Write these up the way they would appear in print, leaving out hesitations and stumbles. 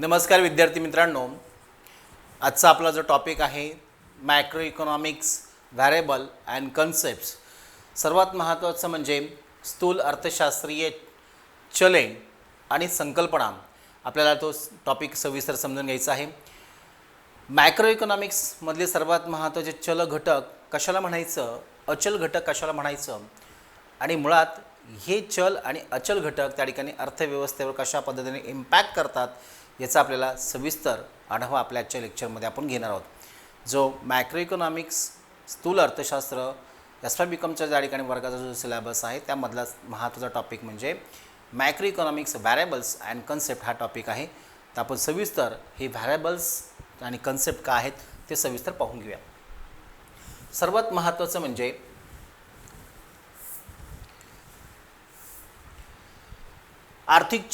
नमस्कार विद्यार्थी मित्रांनो, आजचा आपला जो टॉपिक आहे macro economics variable and concepts. सर्वात महत्त्वाचं म्हणजे स्थूल अर्थशास्त्रीय चले आणि संकल्पना. आपल्याला तो टॉपिक सविस्तर समजून घ्यायचा आहे. मॅक्रो इकॉनॉमिक्समधले सर्वात महत्त्वाचे चल घटक कशाला म्हणायचं, अचल घटक कशाला म्हणायचं आणि मुळात हे चल आणि अचल घटक त्या ठिकाणी अर्थव्यवस्थेवर कशा पद्धतीने इम्पॅक्ट करतात याचा आपल्याला सविस्तर आढावा आपल्या आजच्या लेक्चरमध्ये आपण घेणार आहोत. जो मॅक्रो इकॉनॉमिक्स स्थूल अर्थशास्त्र एस.वाय.बी.कॉमच्या ज्या ठिकाणी वर्गाचा जो सिलेबस आहे त्यामधला महत्त्वाचा टॉपिक म्हणजे macro economics variables and concept हा टॉपिक आहे. तर आपण सविस्तर हे व्हॅरिएबल्स आणि कन्सेप्ट काय आहेत ते सविस्तर पाहून घेऊया. सर्वात महत्त्वाचं म्हणजे आर्थिक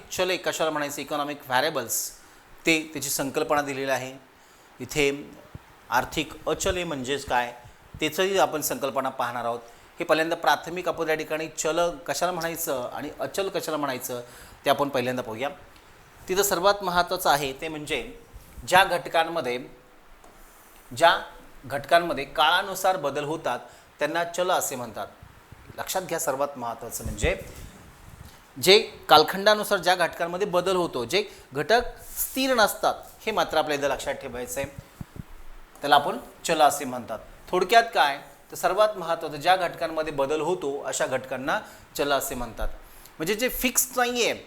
चले कशाला म्हणायचं, इकॉनॉमिक व्हॅरिएबल्स ते त्याची संकल्पना दिलेली आहे. इथे आर्थिक अचले म्हणजेच काय त्याचंही आपण संकल्पना पाहणार आहोत. हे पहिल्यांदा प्राथमिक आपण या ठिकाणी चल कशाला म्हणायचं आणि अचल कशाला म्हणायचं ते आपण पहिल्यांदा पाहूया. तिथं सर्वात महत्त्वाचं आहे ते म्हणजे ज्या घटकांमध्ये काळानुसार बदल होतात त्यांना चल असे म्हणतात. लक्षात घ्या, सर्वात महत्त्वाचं म्हणजे जे कालखंडानुसार ज्या घटकांमध्ये बदल होतो, जे घटक स्थिर नसतात हे मात्र आपल्याला लक्षात ठेवायचं आहे, त्याला आपण चल असे म्हणतात. थोडक्यात काय तर सर्वात महत्त्वाचं ज्या घटकांमध्ये बदल होतो अशा घटकांना चल असे म्हणतात. म्हणजे जे फिक्स नाही आहे,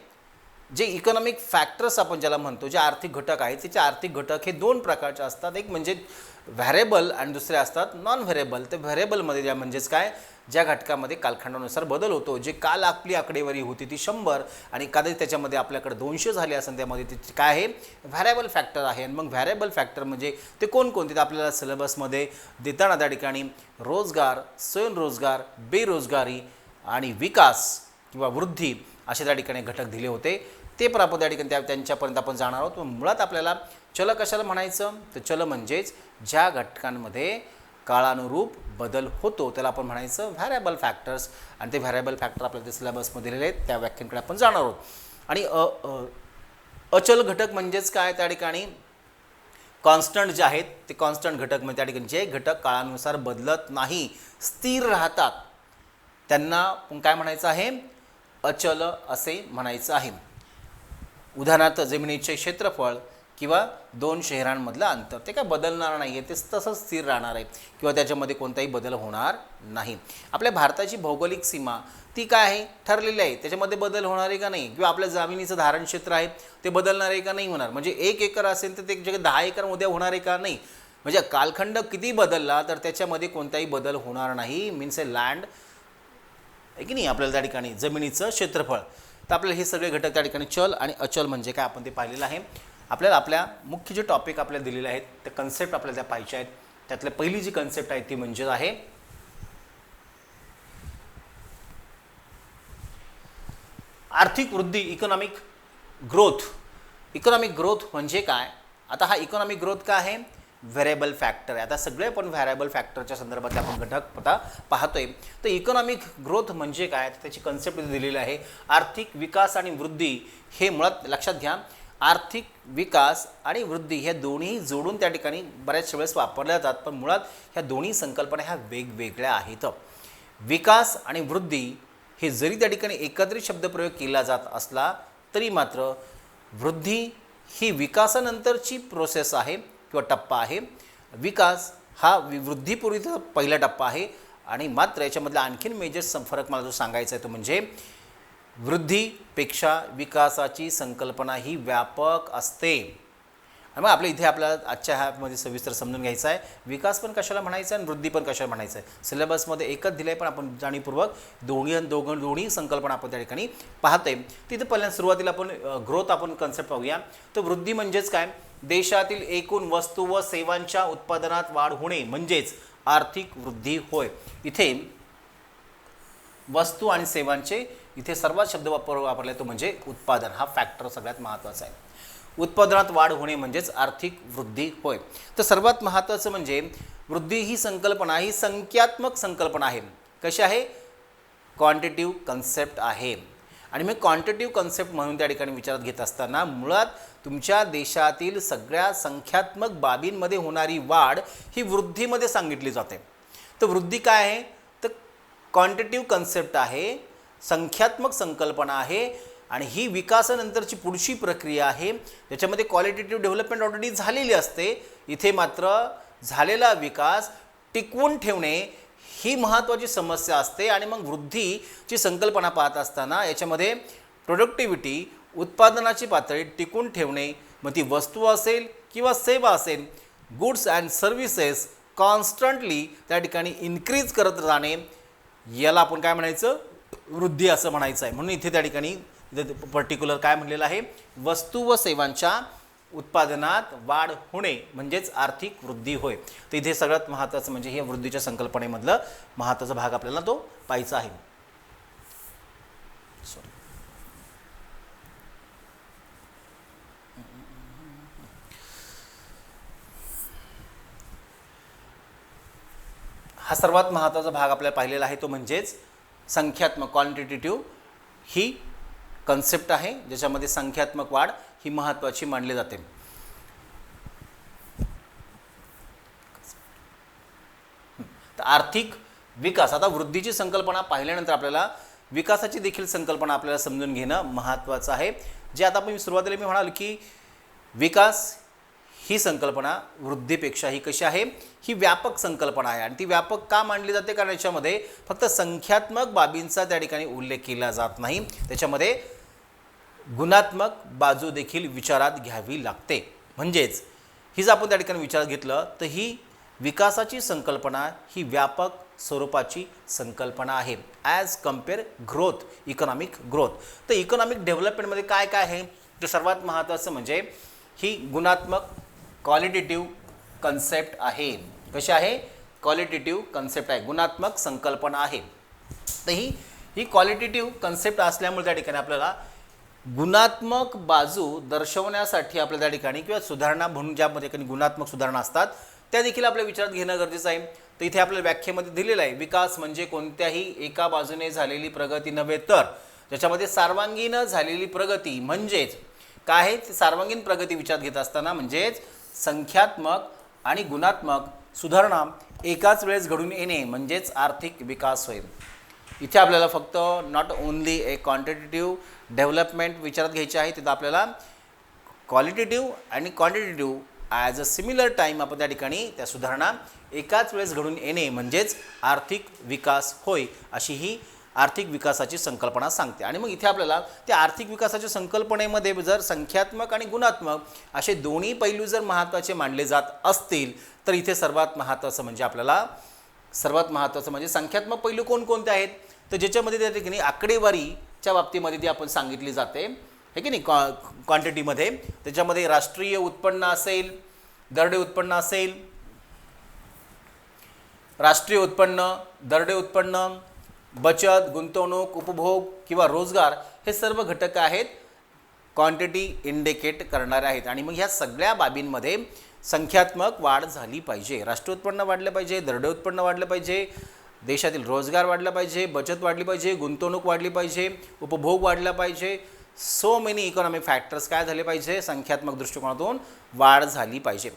जे इकॉनॉमिक फॅक्टर्स आपण ज्याला म्हणतो, जे आर्थिक घटक आहेत त्याचे आर्थिक घटक हे दोन प्रकारचे असतात. एक म्हणजे व्हॅरिएबल आणि दुसरे असतात नॉन व्हॅरिएबल. तर व्हॅरिएबलमध्ये ज्या म्हणजेच काय ज्या घटकामध्ये कालखंडानुसार बदल होतो, जे काल आपली आकडेवारी होती ती 100 आणि कदाचित त्याच्यामध्ये आपल्याकडे 200 झाले असेल, त्यामध्ये ते काय आहे व्हॅरिएबल फॅक्टर आहे. आणि मग व्हॅरिएबल फॅक्टर म्हणजे ते कोणकोणते तर आपल्याला सिलेबसमध्ये देताना त्या ठिकाणी रोजगार, स्वयंरोजगार, बेरोजगारी आणि विकास किंवा वृद्धी असे त्या ठिकाणी घटक दिले होते. ते पण आपण त्या ठिकाणी त्यांच्यापर्यंत आपण जाणार आहोत. मुळात आपल्याला चल कशाला म्हणायचं तर चल म्हणजेच ज्या घटकांमध्ये काळानुरूप बदल होतो त्याला आपण म्हणायचं व्हॅरिएबल फॅक्टर्स. आणि ते व्हॅरिएबल फॅक्टर आपल्याला ते सिलेबसमध्ये दिलेले आहेत, त्या व्याख्यांकडे आपण जाणार आहोत. आणि अचल घटक म्हणजेच काय त्या ठिकाणी कॉन्स्टंट जे आहेत ते कॉन्स्टंट घटक म्हणजे त्या ठिकाणी जे घटक काळानुसार बदलत नाही, स्थिर राहतात, त्यांना काय म्हणायचं आहे अचल असे म्हणायचं आहे. उदाहरणार्थ जमिनीचे क्षेत्रफळ किंवा दोन शहरांमधलं अंतर ते काय बदलणार नाही आहे, ते तसंच स्थिर राहणार आहे किंवा त्याच्यामध्ये कोणताही बदल होणार नाही. आपल्या भारताची भौगोलिक सीमा ती काय आहे ठरलेली आहे, त्याच्यामध्ये बदल होणार आहे का नाही, किंवा आपल्या जमिनीचं धारण क्षेत्र आहे ते बदलणार आहे का नाही होणार. म्हणजे 1 एकर असेल तर ते जग 10 एकर उद्या होणार आहे का नाही. म्हणजे कालखंड किती बदलला तर त्याच्यामध्ये कोणताही बदल होणार नाही. मीन्स ए लँड आहे की नाही आपल्याला त्या ठिकाणी जमिनीचं क्षेत्रफळ. तर आपल्याला हे सगळे घटक त्या ठिकाणी चल आणि अचल म्हणजे काय आपण ते पाहिलेलं आहे. आपल्याला आपल्या मुख्य जे टॉपिक आपल्याला दिलेले आहेत ते कन्सेप्ट आपल्याला त्या पाहिजे आहेत. त्यातल्या पहिली जी कन्सेप्ट आहे ती म्हणजे आहे आर्थिक वृद्धी, इकॉनॉमिक ग्रोथ. इकॉनॉमिक ग्रोथ म्हणजे काय. आता हा इकॉनॉमिक ग्रोथ काय आहे व्हेरिएबल फॅक्टर आहे. आता सगळे पण व्हेरिएबल फॅक्टरच्या संदर्भातले आपण घटक आता पाहतोय. तर इकॉनॉमिक ग्रोथ म्हणजे काय त्याची कन्सेप्ट दिलेली आहे. आर्थिक विकास आणि वृद्धी हे मुळात लक्षात घ्या, आर्थिक विकास आणि वृद्धी ह्या दोन्ही जोडून त्या ठिकाणी बऱ्याच वेळेस वापरल्या जातात, पण मुळात ह्या दोन्ही संकल्पना ह्या वेगवेगळ्या आहेत. विकास आणि वृद्धी हे जरी त्या ठिकाणी एकत्रित शब्दप्रयोग केला जात असला तरी मात्र वृद्धी ही विकासानंतरची प्रोसेस आहे किंवा टप्पा आहे. विकास हा वृद्धीपूर्वीचा पहिला टप्पा आहे. आणि मात्र याच्यामधला आणखीन मेजर फरक मला जो सांगायचा आहे तो म्हणजे वृद्धीपेक्षा विकासाची संकल्पना ही व्यापक असते. आणि मग आपल्या इथे आपल्याला आजच्या ह्यामध्ये सविस्तर समजून घ्यायचं आहे विकास पण कशाला म्हणायचं आणि वृद्धी पण कशाला म्हणायचं आहे. सिलेबसमध्ये एकच दिलं आहे पण आपण जाणीवपूर्वक दोन्ही संकल्पना आपण त्या ठिकाणी पाहतोय. तिथे पहिल्यांदा सुरुवातीला आपण ग्रोथ आपण कन्सेप्ट पाहूया. तर वृद्धी म्हणजेच काय देशातील एकूण वस्तू व सेवांच्या उत्पादनात वाढ होणे म्हणजेच आर्थिक वृद्धी होय. इथे वस्तू आणि सेवांचे इथे सर्वात शब्द वापरला तो म्हणजे उत्पादन हा फॅक्टर सगळ्यात महत्त्वाचा आहे. उत्पादनात वाढ होणे म्हणजेच आर्थिक वृद्धी होय. तर सर्वात महत्त्वाचं म्हणजे वृद्धी ही संकल्पना ही संख्यात्मक संकल्पना आहे. कशी आहे क्वांटिटिव्ह कन्सेप्ट आहे. आणि मग क्वांटिटिव्ह कन्सेप्ट म्हणून त्या ठिकाणी विचारात घेत असताना मुळात तुमच्या देशातील सगळ्या संख्यात्मक बाबींमध्ये होणारी वाढ ही वृद्धीमध्ये सांगितली जाते. तर वृद्धी काय आहे, तर क्वांटिटिव्ह कन्सेप्ट आहे, संख्यात्मक संकल्पना आहे आणि ही विकासानंतरची पुढची प्रक्रिया आहे ज्याच्यामध्ये क्वालिटेटिव्ह डेव्हलपमेंट ऑलरेडी झालेली असते. इथे मात्र झालेला विकास टिकवून ठेवणे ही महत्त्वाची समस्या असते. आणि मग वृद्धीची संकल्पना पाहत असताना याच्यामध्ये प्रोडक्टिव्हिटी, उत्पादनाची पातळी टिकून ठेवणे, मग ती वस्तू असेल किंवा सेवा असेल, गुड्स अँड सर्व्हिसेस कॉन्स्टंटली त्या ठिकाणी इन्क्रीज करत जाणे, याला आपण काय म्हणायचं, वृद्धी असं म्हणायचं आहे. म्हणून इथे त्या ठिकाणी पर्टिक्युलर काय म्हणलेलं आहे, वस्तू व सेवांच्या उत्पादनात वाढ होणे म्हणजेच आर्थिक वृद्धी होय. तर इथे सगळ्यात महत्त्वाचं म्हणजे हे वृद्धीच्या संकल्पनेमधलं महत्त्वाचा भाग आपल्याला तो पाहायचा आहे. हा सर्वात महत्त्वाचा भाग आपल्याला पाहिलेला आहे तो म्हणजेच संख्यात्मक क्वांटिटेटिव्ह ही कन्सेप्ट आहे ज्याच्यामध्ये संख्यात्मक वाढ ही महत्त्वाची मानली जाते. तर आर्थिक विकास, आता वृद्धीची संकल्पना पाहिल्यानंतर आपल्याला विकासाची देखील संकल्पना आपल्याला समजून घेणं महत्त्वाचं आहे. जे आता मी सुरुवातीला म्हणाल की विकास ही संकल्पना वृद्धीपेक्षा ही कशी आहे, ही व्यापक संकल्पना आहे. आणि ती व्यापक का मानली जाते, कारण याच्यामध्ये फक्त संख्यात्मक बाबींचा त्या ठिकाणी उल्लेख केला जात नाही, त्याच्यामध्ये गुणात्मक बाजू देखील विचारात घ्यावी लागते. म्हणजेच ही जर आपण त्या ठिकाणी विचारात घेतलं तर ही विकासाची संकल्पना ही व्यापक स्वरूपाची संकल्पना आहे as compare growth, economic growth. तर इकॉनॉमिक डेव्हलपमेंटमध्ये काय काय आहे, तर सर्वात महत्त्वाचं म्हणजे ही गुणात्मक क्वालिटेटिव्ह कन्सेप्ट आहे. कशी आहे, क्वालिटेटिव्ह कन्सेप्ट आहे, गुणात्मक संकल्पना आहे. तर ही क्वालिटेटिव्ह कन्सेप्ट असल्यामुळे त्या ठिकाणी आपल्याला गुणात्मक बाजू दर्शवण्यासाठी आपल्या त्या ठिकाणी किंवा सुधारणा म्हणून ज्यामध्ये काही गुणात्मक सुधारणा असतात त्या देखील आपल्या विचारात घेणं गरजेचं आहे. तर इथे आपल्या व्याख्येमध्ये दिलेलं आहे, विकास म्हणजे कोणत्याही एका बाजूने झालेली प्रगती नव्हे तर ज्याच्यामध्ये सर्वांगीण झालेली प्रगती. म्हणजेच काय आहे, सर्वांगीण प्रगती विचारात घेत असताना म्हणजेच संख्यात्मक आणि गुणात्मक सुधारणा एकाच वेळेस घडून येणे म्हणजेच आर्थिक विकास होईल. इथे आपल्याला फक्त not only A quantitative development विचारात घ्यायची आहे, तिथं आपल्याला क्वालिटेटिव्ह आणि quantitative as a similar time आपण त्या ठिकाणी त्या सुधारणा एकाच वेळेस घडून येणे म्हणजेच आर्थिक विकास होय, अशी ही आर्थिक विकासाची संकल्पना सांगते. आणि मग इथे आपल्याला त्या आर्थिक विकासाच्या संकल्पनेमध्ये जर संख्यात्मक आणि गुणात्मक असे दोन्ही पैलू जर महत्त्वाचे मानले जात असतील तर इथे सर्वात महत्त्वाचं म्हणजे संख्यात्मक पैलू कोणकोणते आहेत, तर ज्याच्यामध्ये त्या ठिकाणी आकडेवारीच्या बाबतीमध्ये ती आपण सांगितली जाते हे की नाही, क्वांटिटीमध्ये. त्याच्यामध्ये राष्ट्रीय उत्पन्न असेल, दरडे उत्पन्न असेल, राष्ट्रीय उत्पन्न, दरडे उत्पन्न, बचत, गुंतवणूक, उपभोग किंवा रोजगार हे सर्व घटक आहेत क्वांटिटी इंडिकेट करणारे आहेत. आणि मग ह्या सगळ्या बाबींमध्ये संख्यात्मक वाढ झाली पाहिजे. राष्ट्रीय उत्पन्न वाढलं पाहिजे, दरडे उत्पन्न वाढलं पाहिजे, देशातील रोजगार वाढला पाहिजे, बचत वाढली पाहिजे, गुंतवणूक वाढली पाहिजे, उपभोग वाढला पाहिजे. सो मेनी इकॉनॉमिक फॅक्टर्स काय झाले पाहिजे, संख्यात्मक दृष्टिकोनातून वाढ झाली पाहिजे.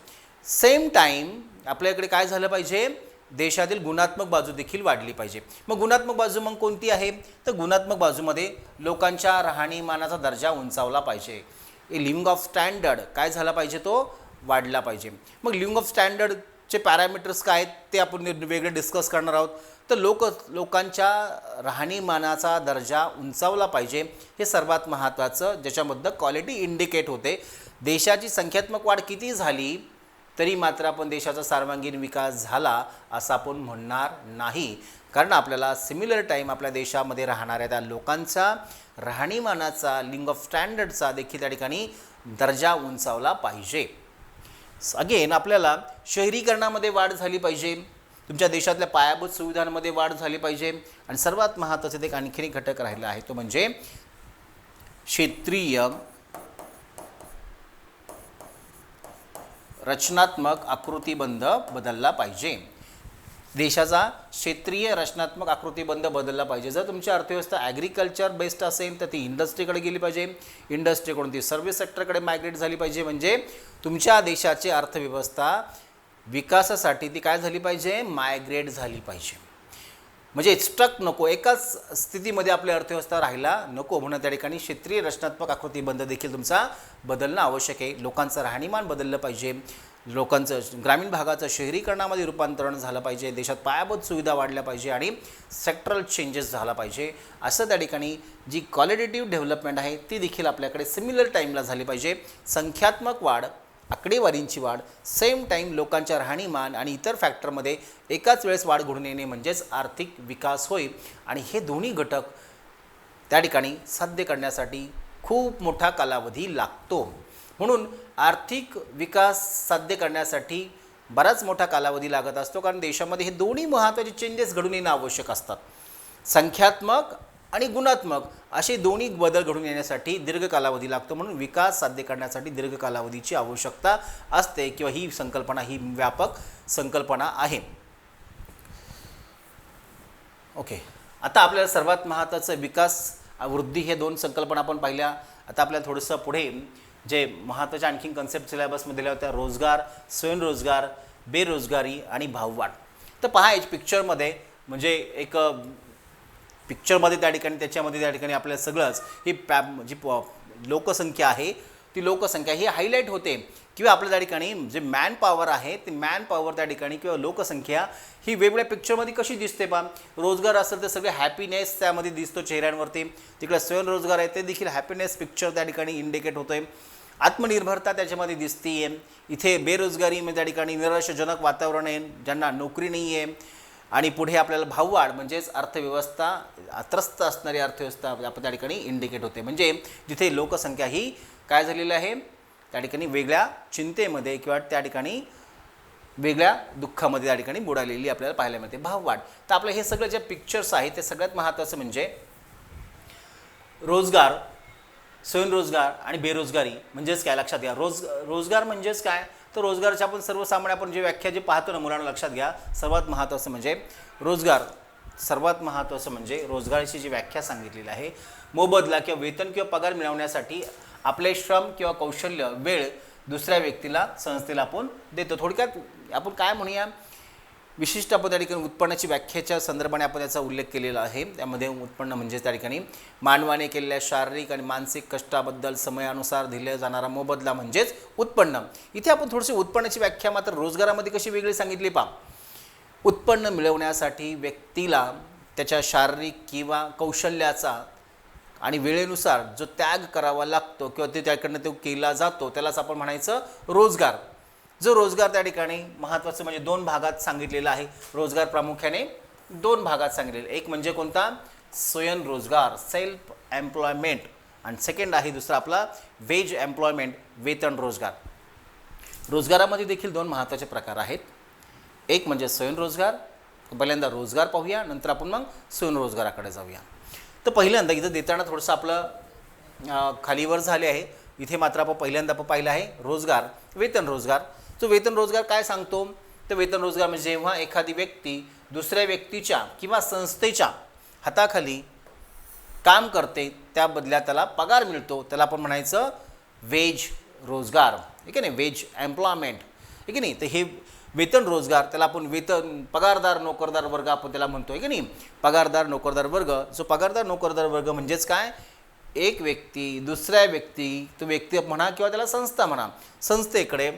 सेम टाईम आपल्याकडे काय झालं पाहिजे, देशातील गुणात्मक बाजू देखील वाढली पाहिजे. मग गुणात्मक बाजू मग कोणती आहे, तर गुणात्मक बाजूमध्ये लोकांच्या राहणीमानाचा दर्जा उंचावला पाहिजे. लिव्हिंग ऑफ स्टँडर्ड काय झाला पाहिजे, तो वाढला पाहिजे. मग लिव्हिंग ऑफ स्टँडर्डचे पॅरामीटर्स काय आहेत ते आपण वेगळे डिस्कस करणार आहोत. तर लोकांच्या राहणीमानाचा दर्जा उंचावला पाहिजे, हे सर्वात महत्त्वाचं, ज्याच्याबद्दल क्वालिटी इंडिकेट होते. देशाची संख्यात्मक वाढ किती झाली तरी मात्र आपण देशाचा सर्वांगीण विकास झाला असं आपण म्हणणार नाही, कारण आपल्याला सिमिलर टाईम आपल्या देशामध्ये राहणाऱ्या त्या लोकांचा राहणीमानाचा, लिव्हिंग ऑफ स्टँडर्डचा देखील त्या ठिकाणी दर्जा उंचावला पाहिजे. अगेन आपल्याला शहरीकरणामध्ये वाढ झाली पाहिजे, तुमच्या देशातल्या पायाभूत सुविधांमध्ये वाढ झाली पाहिजे. आणि सर्वात महत्त्वाचे एक आणखी एक घटक राहिला आहे तो म्हणजे क्षेत्रीय रचनात्मक आकृतिबंध बदलला पाहिजे. देशाचा क्षेत्रीय रचनात्मक आकृतिबंध बदलला पाहिजे. जर तुमची अर्थव्यवस्था ॲग्रिकल्चर बेस्ड असेल तर ती इंडस्ट्रीकडे गेली पाहिजे, इंडस्ट्रीकडून ती सर्व्हिस सेक्टरकडे मायग्रेट झाली पाहिजे. म्हणजे तुमच्या देशाची अर्थव्यवस्था विकासासाठी ती काय झाली पाहिजे, मायग्रेट झाली पाहिजे. म्हणजे स्टक नको, एकाच स्थितीमध्ये आपली अर्थव्यवस्था राहायला नको. म्हणून त्या ठिकाणी क्षेत्रीय रचनात्मक आकृतिबंध देखील तुमचा बदलणं आवश्यक आहे. लोकांचं राहणीमान बदललं पाहिजे, लोकांचं ग्रामीण भागाचं शहरीकरणामध्ये रूपांतरण झालं पाहिजे, देशात पायाभूत सुविधा वाढल्या पाहिजे आणि सेक्टरल चेंजेस झाला पाहिजे. असं त्या ठिकाणी जी क्वालिटेटिव्ह डेव्हलपमेंट आहे ती देखील आपल्याकडे सिमिलर टाईमला झाली पाहिजे. संख्यात्मक वाढ, आकडेवारींची वाढ, सेम टाईम लोकांच्या राहणीमान आणि इतर फॅक्टरमध्ये एकाच वेळेस वाढ घडून येणे म्हणजेच आर्थिक विकास होय. आणि हे दोन्ही घटक त्या ठिकाणी साध्य करण्यासाठी खूप मोठा कालावधी लागतो. म्हणून आर्थिक विकास साध्य करण्यासाठी बराच मोठा कालावधी लागत असतो, कारण देशामध्ये हे दोन्ही महत्त्वाचे चेंजेस घडून येणं आवश्यक असतात. संख्यात्मक आणि गुणात्मक असे दोन्ही बदल घडून येण्यासाठी दीर्घ कालावधी लागतो. म्हणून विकास साध्य करण्यासाठी दीर्घ कालावधीची आवश्यकता असते किंवा ही संकल्पना ही व्यापक संकल्पना आहे. ओके, आता आपल्याला सर्वात महत्त्वाचं विकास वृद्धी हे दोन संकल्पना आपण पाहिल्या. आता आपल्याला थोडंसं पुढे जे महत्त्वाच्या आणखीन कन्सेप्ट सिलेबसमध्ये दिल्या होत्या, रोजगार, स्वयंरोजगार, बेरोजगारी आणि भाववाढ. तर पहा याच्या पिक्चरमध्ये म्हणजे एक पिक्चरमध्ये त्या ठिकाणी त्याच्यामध्ये त्या ठिकाणी आपल्याला सगळंच ही जी लोकसंख्या आहे ती लोकसंख्या ही हायलाईट होते किंवा आपल्या त्या ठिकाणी जे मॅन पॉवर आहे ते मॅन पॉवर त्या ठिकाणी किंवा लोकसंख्या ही वेगवेगळ्या पिक्चरमध्ये कशी दिसते. पहा, रोजगार असेल तर सगळे हॅपीनेस त्यामध्ये दिसतो चेहऱ्यांवरती. तिकडे स्वयंरोजगार आहे ते देखील हॅपीनेस पिक्चर त्या ठिकाणी इंडिकेट होतं आहे. आत्मनिर्भरता त्याच्यामध्ये दिसते आहे. इथे बेरोजगारी म्हणजे त्या ठिकाणी निराशाजनक वातावरण आहे, ज्यांना नोकरी नाही आहे. आणि पुढे आपल्याला भाववाढ म्हणजेच अर्थव्यवस्था त्रस्त असणारी अर्थव्यवस्था आपण त्या ठिकाणी इंडिकेट होते. म्हणजे जिथे लोकसंख्या ही काय झालेली आहे त्या ठिकाणी वेगळ्या चिंतेमध्ये किंवा त्या ठिकाणी वेगळ्या दुःखामध्ये त्या ठिकाणी बुडालेली आपल्याला पाहायला मिळते भाववाढ. तर आपलं हे सगळं जे पिक्चर्स आहेत ते सगळ्यात महत्त्वाचं म्हणजे रोजगार, स्वयंरोजगार आणि बेरोजगारी म्हणजेच काय लक्षात घ्या. रोजगार म्हणजेच काय, तर रोजगाराची आपण सर्वसामान्य आपण जे व्याख्या जे पाहतो ना मुलांना लक्षात घ्या. सर्वात महत्त्वाचं म्हणजे रोजगार, सर्वात महत्त्वाचं म्हणजे रोजगाराची जी व्याख्या सांगितलेली आहे, मोबदला किंवा वेतन किंवा पगार मिळवण्यासाठी आपले श्रम किंवा कौशल्य, वेळ दुसऱ्या व्यक्तीला, संस्थेला आपण देतो. थोडक्यात आपण काय म्हणूया, विशिष्ट आपण त्या ठिकाणी उत्पन्नाची व्याख्येच्या संदर्भाने आपण याचा उल्लेख केलेला आहे. त्यामध्ये उत्पन्न म्हणजे त्या ठिकाणी मानवाने केलेल्या शारीरिक आणि मानसिक कष्टाबद्दल समयानुसार दिला जाणारा मोबदला म्हणजेच उत्पन्न. इथे आपण थोडीशी उत्पन्नाची व्याख्या मात्र रोजगारामध्ये कशी वेगळी सांगितली पहा. उत्पन्न मिळवण्यासाठी व्यक्तीला त्याच्या शारीरिक किंवा कौशल्याचा आणि वेळेनुसार जो त्याग करावा लागतो किंवा ते त्याकडनं तो केला जातो त्यालाच आपण म्हणायचं रोजगार. जो रोजगार त्या ठिकाणी महत्त्वाचं म्हणजे दोन भागात सांगितलेला आहे. रोजगार प्रामुख्याने दोन भागात सांगितलेले, एक म्हणजे कोणता, स्वयंरोजगार, सेल्फ एम्प्लॉयमेंट, आणि सेकंड आहे दुसरा आपला वेज एम्प्लॉयमेंट, वेतन रोजगार. रोजगारामध्ये देखील दोन महत्त्वाचे प्रकार आहेत. एक म्हणजे स्वयंरोजगार, पहिल्यांदा रोजगार पाहूया, नंतर आपण मग स्वयंरोजगाराकडे जाऊया. तर पहिल्यांदा इथं देताना थोडंसं आपलं खालीवर झाले आहे. इथे मात्र आपण पहिल्यांदा पाहिलं आहे रोजगार, वेतन रोजगार. जो वेतन रोजगार काय सांगतो, तर वेतन रोजगार म्हणजे जेव्हा एखादी व्यक्ती दुसऱ्या व्यक्तीच्या किंवा संस्थेच्या हाताखाली काम करते त्या बदल्यात त्याला पगार मिळतो, त्याला आपण म्हणायचं वेज रोजगार, ठीक आहे नाही, वेज एम्प्लॉयमेंट, ठीक आहे नाही. तर हे वेतन रोजगार त्याला आपण वेतन पगारदार नोकरदार वर्ग आपण त्याला म्हणतो, आहे की नाही. पगारदार नोकरदार वर्ग, जो पगारदार नोकरदार वर्ग म्हणजेच काय, एक व्यक्ती दुसऱ्या व्यक्ती, तो व्यक्ती म्हणा किंवा त्याला संस्था म्हणा, संस्थेकडे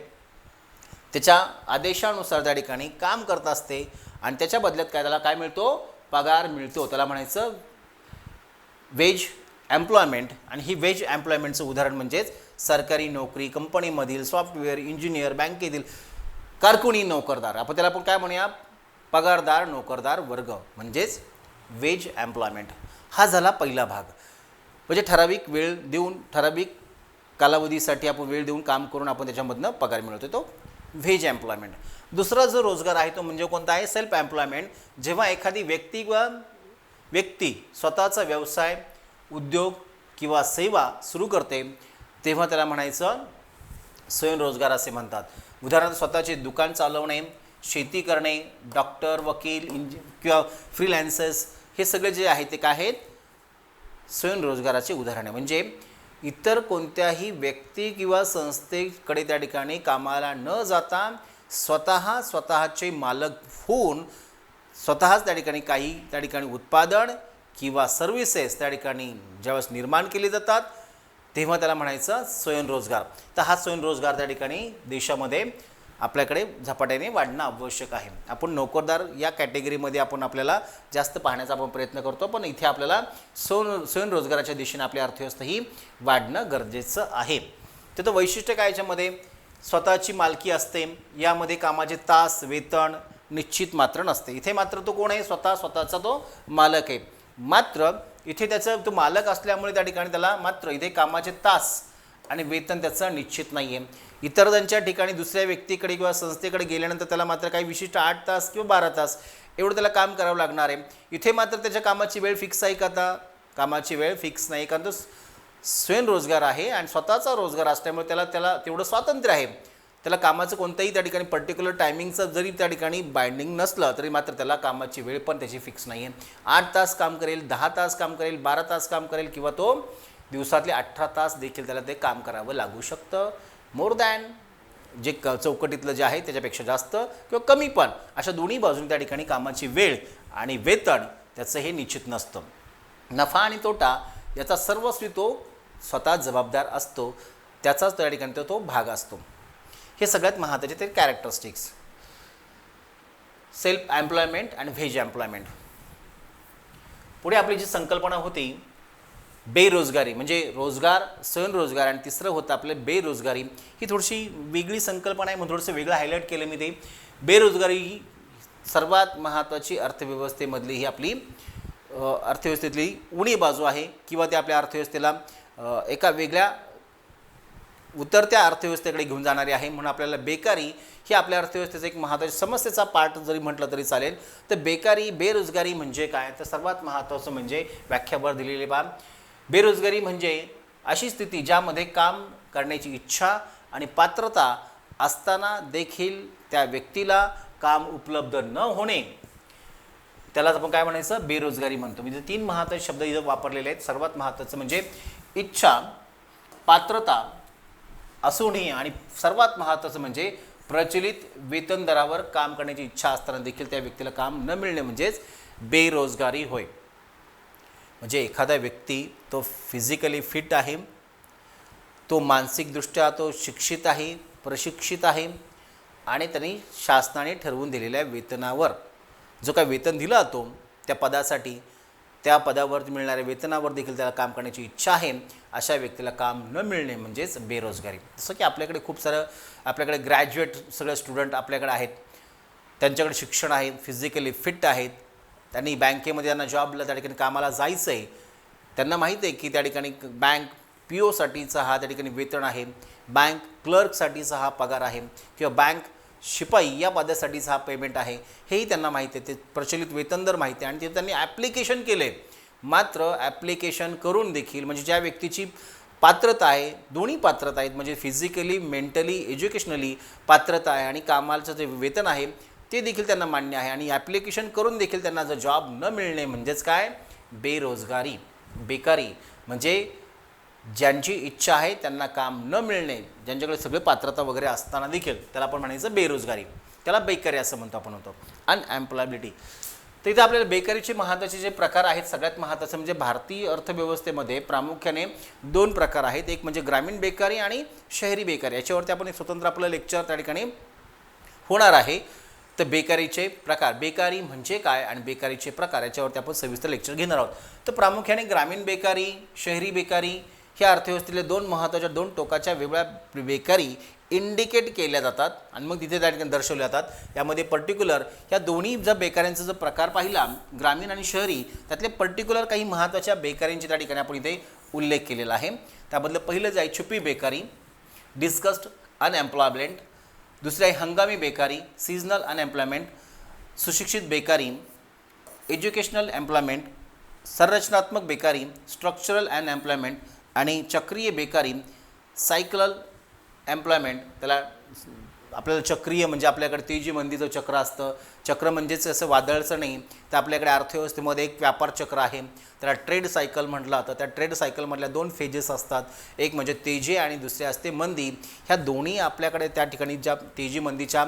त्याच्या आदेशानुसार त्या ठिकाणी काम करत असते आणि त्याच्या बदल्यात काय त्याला काय मिळतो, पगार मिळतो, त्याला म्हणायचं वेज एम्प्लॉयमेंट. आणि ही वेज एम्प्लॉयमेंटचं उदाहरण म्हणजेच सरकारी नोकरी, कंपनीमधील सॉफ्टवेअर इंजिनियर, बँकेतील कारकुनी नोकरदार, आपण त्याला आपण काय म्हणूया, पगारदार नोकरदार वर्ग म्हणजेच वेज एम्प्लॉयमेंट. हा झाला पहिला भाग, म्हणजे ठराविक वेळ देऊन ठराविक कालावधीसाठी आपण वेळ देऊन काम करून आपण त्याच्यामधनं पगार मिळवतो, तो व्हेज एम्प्लॉयमेंट. दुसरा जो रोजगार आहे तो म्हणजे कोणता आहे, सेल्फ एम्प्लॉयमेंट. जेव्हा एखादी व्यक्ती स्वतःचा व्यवसाय, उद्योग किंवा सेवा सुरू करते तेव्हा त्याला म्हणायचं स्वयंरोजगार असे म्हणतात. उदाहरणार्थ स्वतःचे दुकान चालवणे शेती करणे, डॉक्टर, वकील, किंवा फ्रीलॅन्सर्स, हे सगळे जे आहेत ते काय आहेत, स्वयंरोजगाराचे उदाहरण आहे. म्हणजे इतर कोणत्याही व्यक्ती किंवा संस्थेकडे त्या ठिकाणी कामाला न जाता स्वतःचे मालक होऊन स्वतःच त्या ठिकाणी त्या ठिकाणी उत्पादन किंवा सर्व्हिसेस त्या ठिकाणी ज्यावेळेस निर्माण केले जातात तेव्हा त्याला म्हणायचं स्वयंरोजगार. तर हा स्वयंरोजगार त्या ठिकाणी देशामध्ये आपल्याकडे झपाट्याने वाढणं आवश्यक आहे. आपण नोकरदार या कॅटेगरीमध्ये आपल्याला जास्त पाहण्याचा प्रयत्न करतो, पण इथे आपल्याला स्वयंरोजगाराच्या दिशेने आपली अर्थव्यवस्था ही वाढणं गरजेचं आहे. तर वैशिष्ट्य काय याच्यामध्ये, स्वतःची मालकी असते, यामध्ये कामाचे तास, वेतन निश्चित मात्र नसते. इथे मात्र तो कोण आहे, स्वतःचा तो मालक आहे. मात्र इथे त्याचा तो मालक असल्यामुळे त्या ठिकाणी त्याला मात्र इथे कामाचे तास आणि वेतन त्याचं निश्चित नाही आहे. इतर त्यांच्या ठिकाणी दुसऱ्या व्यक्तीकडे किंवा संस्थेकडे गेल्यानंतर त्याला मात्र काही विशिष्ट 8 तास किंवा 12 तास एवढं त्याला काम करावं लागणार आहे. इथे मात्र त्याच्या कामाची वेळ फिक्स आहे का, आता कामाची वेळ फिक्स नाही, कारण तो स्वयंरोजगार आहे आणि स्वतःचा रोजगार असल्यामुळे त्याला तेवढं स्वातंत्र्य आहे. त्याला कामाचं कोणत्याही त्या ठिकाणी पर्टिक्युलर टायमिंगचं जरी त्या ठिकाणी बाइंडिंग नसलं तरी मात्र त्याला कामाची वेळ पण त्याची फिक्स नाही आहे. 8 तास काम करेल, 10 तास काम करेल, 12 तास काम करेल किंवा तो दिवसातले 18 तास देखील त्याला ते काम करावं लागू शकतं. मोर दॅन जे चौकटीतलं जे आहे त्याच्यापेक्षा जास्त किंवा कमी, पण अशा दोन्ही बाजूने त्या ठिकाणी कामाची वेळ आणि वेतन त्याचं हे निश्चित नसतं. नफा आणि तोटा याचा सर्वस्वी तो स्वतः जबाबदार असतो, त्याचाच त्या ठिकाणी तो भाग असतो. हे सगळ्यात महत्त्वाचे ते कॅरेक्टरिस्टिक्स. सेल्फ एम्प्लॉयमेंट आणि व्हेज एम्प्लॉयमेंट. पुढे आपली जी संकल्पना होती बेरोजगारी, म्हणजे रोजगार, स्वयंरोजगार, आणि तिसरं होतं आपलं बेरोजगारी. ही थोडीशी वेगळी संकल्पना आहे, म्हणून थोडंसं वेगळं हायलाईट केलं मी ते. बेरोजगारी ही सर्वात महत्त्वाची अर्थव्यवस्थेमधली ही आपली अर्थव्यवस्थेतली उणी बाजू आहे, किंवा ते आपल्या अर्थव्यवस्थेला एका वेगळ्या उतरत्या अर्थव्यवस्थेकडे घेऊन जाणारी आहे. म्हणून आपल्याला बेकारी ही आपल्या अर्थव्यवस्थेचा एक महत्त्वाची समस्येचा पार्ट जरी म्हटलं तरी चालेल. तर बेकारी, बेरोजगारी म्हणजे काय, तर सर्वात महत्त्वाचं म्हणजे व्याख्यावर दिलेली बाब. बेरोजगारी म्हणजे अशी स्थिती ज्यामध्ये काम करण्याची इच्छा आणि पात्रता असताना देखील त्या व्यक्तीला काम उपलब्ध न होणे, त्यालाच आपण काय म्हणायचं, बेरोजगारी म्हणतो. म्हणजे 3 महत्त्वाचे शब्द इथं वापरलेले आहेत. सर्वात महत्त्वाचं म्हणजे इच्छा, पात्रता असूनही, आणि सर्वात महत्त्वाचं म्हणजे प्रचलित वेतन दरावर काम करण्याची इच्छा असताना देखील त्या व्यक्तीला काम न मिळणे म्हणजेच बेरोजगारी होय. म्हणजे एखादा व्यक्ती तो फिजिकली फिट आहे, तो मानसिकदृष्ट्या तो शिक्षित आहे, प्रशिक्षित आहे, आणि त्यांनी शासनाने ठरवून दिलेल्या वेतनावर जो काय वेतन दिला जातो त्या पदासाठी, त्या पदावर मिळणाऱ्या वेतनावर देखील त्याला काम करण्याची इच्छा आहे, अशा व्यक्तीला काम न मिळणे म्हणजेच बेरोजगारी. जसं की आपल्याकडे खूप सारं आपल्याकडे ग्रॅज्युएट सगळे स्टुडंट आपल्याकडे आहेत, त्यांच्याकडे शिक्षण आहे, फिजिकली फिट आहेत, त्यांनी बँकेमध्ये त्यांना जॉबला त्या ठिकाणी कामाला जायचं आहे, त्यांना माहीत आहे की त्या ठिकाणी बँक PO साठीचा हा त्या ठिकाणी वेतन आहे, बँक क्लर्कसाठीचा हा पगार आहे, किंवा बँक शिपाई या पदासाठीचा हा पेमेंट आहे, हेही त्यांना माहिती आहे. ते प्रचलित वेतन दर माहिती आहे आणि ते त्यांनी ॲप्लिकेशन केले. मात्र ॲप्लिकेशन करून देखील म्हणजे ज्या व्यक्तीची पात्रता आहे, दोन्ही पात्रता आहेत, म्हणजे फिजिकली, मेंटली, एज्युकेशनली पात्रता आहे आणि कामाचं जे वेतन आहे ते देखील त्यांना मान्य आहे, आणि ॲप्लिकेशन करून देखील त्यांना जर जॉब न मिळणे म्हणजेच काय, बेरोजगारी. बेकारी म्हणजे ज्यांची इच्छा आहे त्यांना काम न मिळणे, ज्यांच्याकडे सगळे पात्रता वगैरे असताना देखील त्याला आपण म्हणायचं बेरोजगारी, त्याला बेकारी असं म्हणतो आपण. होतो अनएम्प्लॉयबिलिटी. तर इथे आपल्याला बेकारीचे महत्त्वाचे जे प्रकार आहेत, सगळ्यात महत्त्वाचं म्हणजे भारतीय अर्थव्यवस्थेमध्ये प्रामुख्याने 2 प्रकार आहेत. एक म्हणजे ग्रामीण बेकारी आणि शहरी बेकारी. याच्यावरती आपण एक स्वतंत्र आपलं लेक्चर त्या ठिकाणी होणार आहे. तर बेकारीचे प्रकार, बेकारी म्हणजे काय आणि बेकारीचे प्रकार, याच्यावरती आपण सविस्तर लेक्चर घेणार आहोत. तर प्रामुख्याने ग्रामीण बेकारी, शहरी बेकारी ह्या अर्थव्यवस्थेतले 2 महत्त्वाच्या 2 टोकाच्या वेगळ्या बेकारी इंडिकेट केल्या जातात आणि मग तिथे त्या ठिकाणी दर्शवल्या जातात. यामध्ये पर्टिक्युलर ह्या दोन्ही जर बेकाऱ्यांचा जर प्रकार पाहिला, ग्रामीण आणि शहरी, त्यातले पर्टिक्युलर काही महत्त्वाच्या बेकारींची त्या ठिकाणी आपण इथे उल्लेख केलेला आहे. त्याबद्दल पहिलं जे आहे छुपी बेकारी, डिस्कस्ड अनएम्प्लॉयमेंट. दुसरी आहे हंगामी बेकारी, सीजनल अनएम्प्लॉयमेंट. सुशिक्षित बेकारी, एज्युकेशनल एम्प्लॉयमेंट. संरचनात्मक बेकारी, स्ट्रक्चरल अनएम्प्लॉयमेंट. आणि चक्रीय बेकारी, सायकल एम्प्लॉयमेंट, त्याला आपल्याला चक्रीय म्हणजे आपल्याकडे तेजी मंदीचं चक्र असतं. चक्र म्हणजेच असं वादळचं नाही, तर आपल्याकडे अर्थव्यवस्थेमध्ये एक व्यापार चक्र आहे, त्याला ट्रेड सायकल म्हटलं. तर त्या ट्रेड सायकलमधल्या 2 फेजेस असतात, एक म्हणजे तेजी आणि दुसरी असते मंदी. ह्या दोन्ही आपल्याकडे त्या ठिकाणी ज्या तेजी मंदीच्या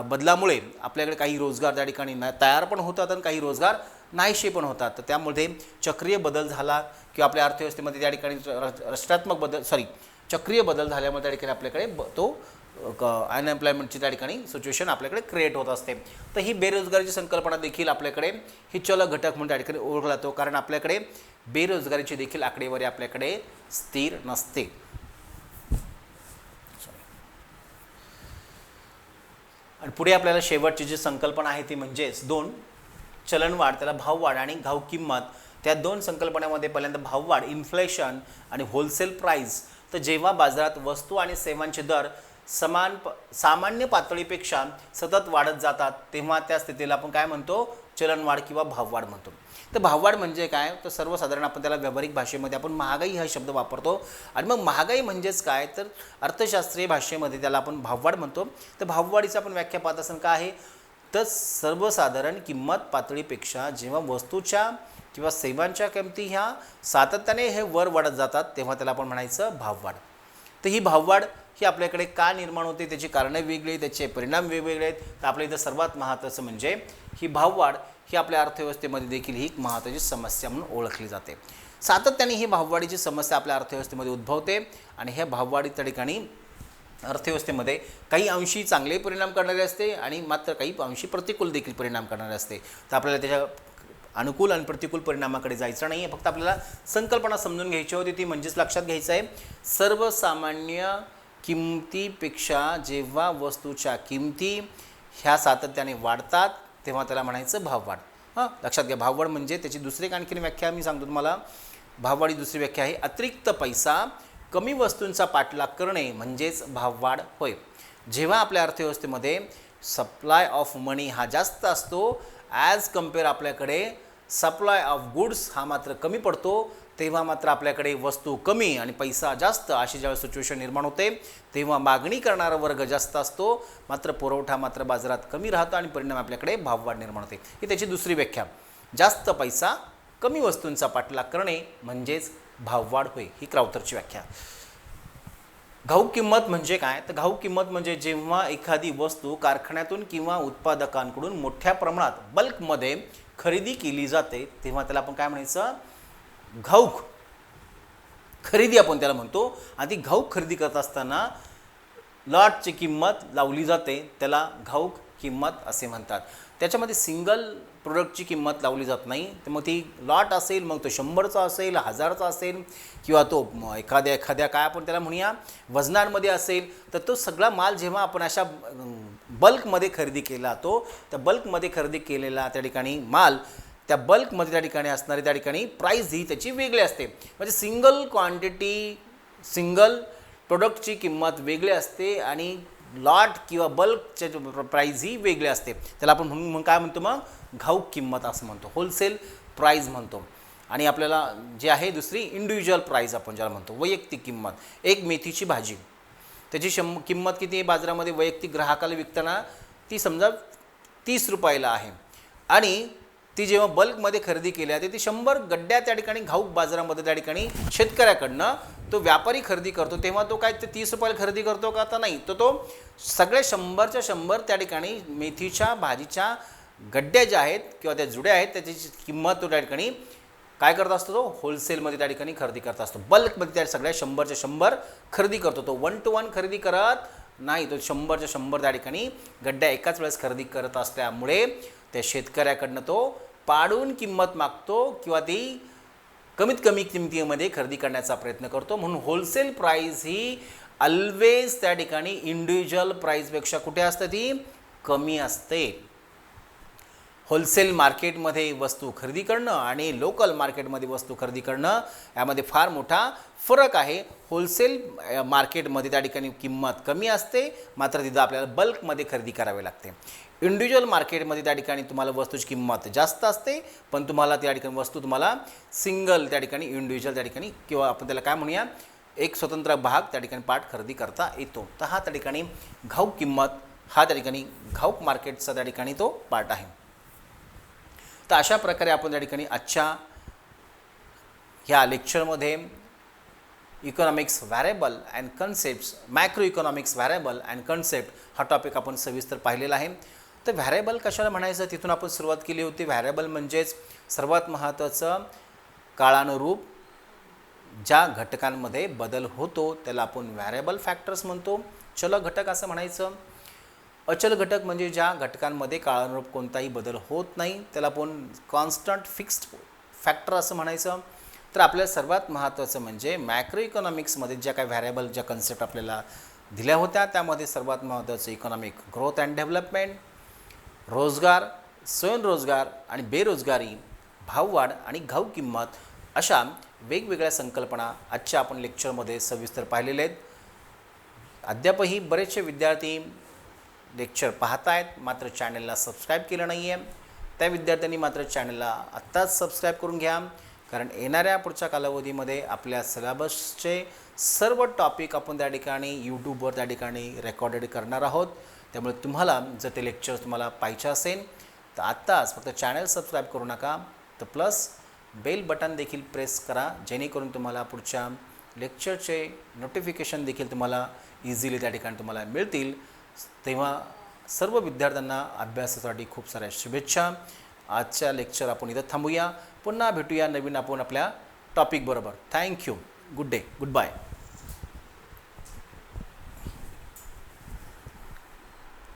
बदलामुळे आपल्याकडे काही रोजगार त्या ठिकाणी तयार पण होतात आणि काही रोजगार नाहीसे पण होतात. तर त्यामध्ये चक्रीय बदल झाला किंवा आपल्या अर्थव्यवस्थेमध्ये त्या ठिकाणी चक्रीय बदल झाल्यामुळे त्या ठिकाणी आपल्याकडे तो अनएम्प्लॉयमेंटची त्या ठिकाणी सिच्युएशन आपल्याकडे क्रिएट होत असते. तर ही बेरोजगारीची संकल्पना देखील आपल्याकडे ही चल घटक म्हणून त्या ठिकाणी ओळखला जातो, कारण आपल्याकडे बेरोजगारीची देखील आकडेवारी आपल्याकडे स्थिर नसते. आणि पुढे आपल्याला शेवटची जी संकल्पना आहे ती म्हणजेच 2 चलनवाढ, त्याला भाववाढ आणि घाऊक किंमत. त्या 2 संकल्पनेमध्ये पहिल्यांदा भाववाढ, इन्फ्लेशन आणि होलसेल प्राईस. तर जेव्हा बाजारात वस्तू आणि सेवांचे दर सामान्य पातळीपेक्षा सतत वाढत जातात, तेव्हा त्या स्थितीला आपण काय म्हणतो, चलनवाढ किंवा भाववाढ म्हणतो. तर भाववाढ म्हणजे काय, तर सर्वसाधारण आपण त्याला व्यावहारिक भाषेमध्ये आपण महागाई हा शब्द वापरतो. आणि मग महागाई म्हणजेच काय, तर अर्थशास्त्रीय भाषेमध्ये त्याला आपण भाववाढ म्हणतो. तर भाववाढीचा आपण व्याख्या पाहत असताना काय आहे, तर सर्वसाधारण किंमत पातळीपेक्षा जेव्हा वस्तूच्या किंवा सेवांच्या किमती ह्या सातत्याने हे वर वाढत जातात, तेव्हा त्याला आपण म्हणायचं भाववाढ. तर ही भाववाढ ही आपल्याकडे का निर्माण होते, त्याची कारणं वेगळी, त्याचे परिणाम वेगवेगळे आहेत. तर आपल्या इथं सर्वात महत्त्वाचं म्हणजे ही भाववाढ ही आपल्या अर्थव्यवस्थेमध्ये देखील ही एक महत्त्वाची समस्या म्हणून ओळखली जाते. सातत्याने ही भाववाढीची समस्या आपल्या अर्थव्यवस्थेमध्ये उद्भवते आणि ह्या भाववाढी त्या ठिकाणी अर्थव्यवस्थेमध्ये काही अंशी चांगले परिणाम करणारे असते आणि मात्र काही अंशी प्रतिकूल देखील परिणाम करणारे असते. तर आपल्याला त्याच्या अनुकूल आणि प्रतिकूल परिणामाकडे जायचं नाही आहे, फक्त आपल्याला संकल्पना समजून घ्यायची होती. ती म्हणजेच लक्षात घ्यायचं आहे, सर्वसामान्य किमतीपेक्षा जेव्हा वस्तूच्या किमती ह्या सातत्याने वाढतात, तेव्हा त्याला म्हणायचं भाववाढ. लक्षात घ्या, भाववाढ म्हणजे त्याची दुसरी आणखीन व्याख्या मी सांगतो तुम्हाला. भाववाढी दुसरी व्याख्या आहे अतिरिक्त पैसा कमी वस्तूंचा पाठलाग करणे म्हणजेच भाववाढ होय. जेव्हा आपल्या अर्थव्यवस्थेमध्ये सप्लाय ऑफ मनी हा जास्त असतो ॲज कम्पेअर आपल्याकडे सप्लाय ऑफ गुड्स हा मात्र कमी पडतो, तेव्हा मात्र आपल्याकडे वस्तू कमी आणि पैसा जास्त अशी ज्यावेळेस सिच्युएशन निर्माण होते, तेव्हा मागणी करणारा वर्ग जास्त असतो, मात्र पुरवठा मात्र बाजारात कमी राहतो आणि परिणाम आपल्याकडे भाववाढ निर्माण होते. ही त्याची दुसरी व्याख्या. जास्त पैसा कमी वस्तूंचा पाठलाग करणे म्हणजेच भाववाढ होय, ही क्राउथरची व्याख्या. घाऊक किंमत म्हणजे काय, तर घाऊक किंमत म्हणजे जेव्हा एखादी वस्तू कारखान्यातून किंवा उत्पादकांकडून मोठ्या प्रमाणात बल्कमध्ये खरेदी केली जाते, तेव्हा त्याला आपण काय म्हणायचं, घाऊक खरेदी आपण त्याला म्हणतो. आणि ती घाऊक खरेदी करत असताना लॉटची किंमत लावली जाते, त्याला घाऊक किंमत असे म्हणतात. त्याच्यामध्ये सिंगल प्रोडक्टची किंमत लावली जात नाही. तर मग ती लॉट असेल, मग तो 100चा असेल, 1000चा असेल किंवा तो एखाद्या काय आपण त्याला म्हणूया वजनांमध्ये असेल, तर तो सगळा माल जेव्हा आपण अशा बल्कमध्ये खरेदी केला, तो त्या बल्कमध्ये खरेदी केलेला त्या ठिकाणी माल त्या बल्कमध्ये त्या ठिकाणी असणारी त्या ठिकाणी प्राईस ही त्याची वेगळी असते. म्हणजे सिंगल क्वांटिटी सिंगल प्रोडक्टची किंमत वेगळी असते आणि लॉट किंवा बल्कचे प्राईज ही वेगळी असते. त्याला आपण म्हणून काय म्हणतो, मग घाऊक किंमत असं म्हणतो, होलसेल प्राईज म्हणतो. आणि आपल्याला जे आहे दुसरी इंडिव्हिज्युअल प्राईज आपण ज्याला म्हणतो, वैयक्तिक किंमत. एक मेथीची भाजी त्याची किंमत किती आहे बाजारामध्ये वैयक्तिक ग्राहकाला विकताना, ती समजा 30 रुपयाला आहे आणि ती जेव्हा बल्कमध्ये खरेदी केली जाते ती 100 गड्ड्या त्या ठिकाणी घाऊक बाजारामध्ये त्या ठिकाणी शेतकऱ्याकडनं तो व्यापारी खरेदी करतो, तेव्हा तो काय ते 30 रुपयाला खरेदी करतो का, आता नाही. तो सगळे 100च्या 100 त्या ठिकाणी मेथीच्या भाजीच्या गड्ड्या ज्या आहेत किंवा त्या जुड्या आहेत त्याची किंमत तो त्या ठिकाणी काय करत असतो, तो होलसेलमध्ये त्या ठिकाणी खरेदी करत असतो. बल्कमध्ये त्या सगळ्या 100च्या 100 खरेदी करतो. तो 1 to 1 खरेदी करत नाही, तो 100च्या 100 त्या ठिकाणी गड्ड्या एकाच वेळेस खरेदी करत असल्यामुळे त्या शेतकऱ्याकडनं तो पाडून किंमत मागतो किंवा ती कमीत कमी किमतीमध्ये खरेदी करण्याचा प्रयत्न करतो. म्हणून होलसेल प्राईस ही ऑलवेज त्या ठिकाणी इंडिव्हिज्युअल प्राईजपेक्षा कुठे असते, ती कमी असते. होलसेल मार्केटमध्ये वस्तू खरेदी करणं आणि लोकल मार्केटमध्ये वस्तू खरेदी करणं यामध्ये फार मोठा फरक आहे. होलसेल मार्केटमध्ये त्या ठिकाणी किंमत कमी असते, मात्र तिथं आपल्याला बल्कमध्ये खरेदी करावी लागते. इंडिव्हिज्युअल मार्केटमध्ये त्या ठिकाणी तुम्हाला वस्तूची किंमत जास्त असते, पण तुम्हाला त्या ठिकाणी वस्तू तुम्हाला सिंगल त्या ठिकाणी इंडिव्हिज्युअल त्या ठिकाणी किंवा आपण त्याला काय म्हणूया एक स्वतंत्र भाग त्या ठिकाणी पार्ट खरेदी करता येतो. तर हा त्या ठिकाणी घाऊक किंमत, हा त्या ठिकाणी घाऊक मार्केटचा त्या ठिकाणी तो पार्ट आहे. तर अशा प्रकारे आपण त्या ठिकाणी आजच्या ह्या लेक्चरमध्ये economics variable and concepts, macro economics variable and concept हा टॉपिक आपण सविस्तर पाहिलेला आहे. तर व्हॅरेबल कशाला म्हणायचं तिथून आपण सुरुवात केली होती. व्हॅरेबल म्हणजेच सर्वात महत्त्वाचं काळानुरूप ज्या घटकांमध्ये बदल होतो त्याला आपण व्हॅरेबल फॅक्टर्स म्हणतो. चल घटक असं म्हणायचं. अचल घटक म्हणजे ज्या घटकांमध्ये काळानुरूप कोणताही बदल होत नाही त्याला आपण कॉन्स्टंट फिक्स्ड फॅक्टर असं म्हणायचं. तर आपल्याला सर्वात महत्त्वाचं म्हणजे मॅक्रो इकॉनॉमिक्समध्ये ज्या काही व्हॅरेबल ज्या कन्सेप्ट आपल्याला दिल्या होत्या त्यामध्ये सर्वात महत्त्वाचं इकॉनॉमिक ग्रोथ अँड डेव्हलपमेंट, रोजगार, स्वयंरोजगार आणि बेरोजगारी, भाववाढ आणि घाऊक किंमत अशा वेगवेगळ्या संकल्पना आजच्या आपण लेक्चरमध्ये सविस्तर पाहिलेल्या आहेत. अद्यापही बरेचसे विद्यार्थी लेक्चर पाहत आहेत मात्र चॅनलला सबस्क्राईब केलं नाही आहे. त्या विद्यार्थ्यांनी मात्र चॅनलला आत्ताच सबस्क्राईब करून घ्या, कारण येणाऱ्या पुढच्या कालावधीमध्ये आपल्या सिलेबसचे सर्व टॉपिक आपण त्या ठिकाणी यूट्यूबवर त्या ठिकाणी रेकॉर्डेड करणार आहोत. त्यामुळे तुम्हाला जर ते लेक्चर्स तुम्हाला पाहिजे असेल तर आत्ताच फक्त चॅनल सबस्क्राईब करू नका, तर प्लस बेल बटन देखील प्रेस करा, जेणेकरून तुम्हाला पुढच्या लेक्चरचे नोटिफिकेशन देखील तुम्हाला इझिली त्या ठिकाणी तुम्हाला मिळतील. तेव्हा सर्व विद्यार्थ्यांना अभ्यासासाठी खूप साऱ्या शुभेच्छा. आजच्या लेक्चर आपण इथं थांबूया. पुन्हा भेटूया नवीन आपण आपल्या टॉपिक बरोबर. Thank you. Good day. Good bye.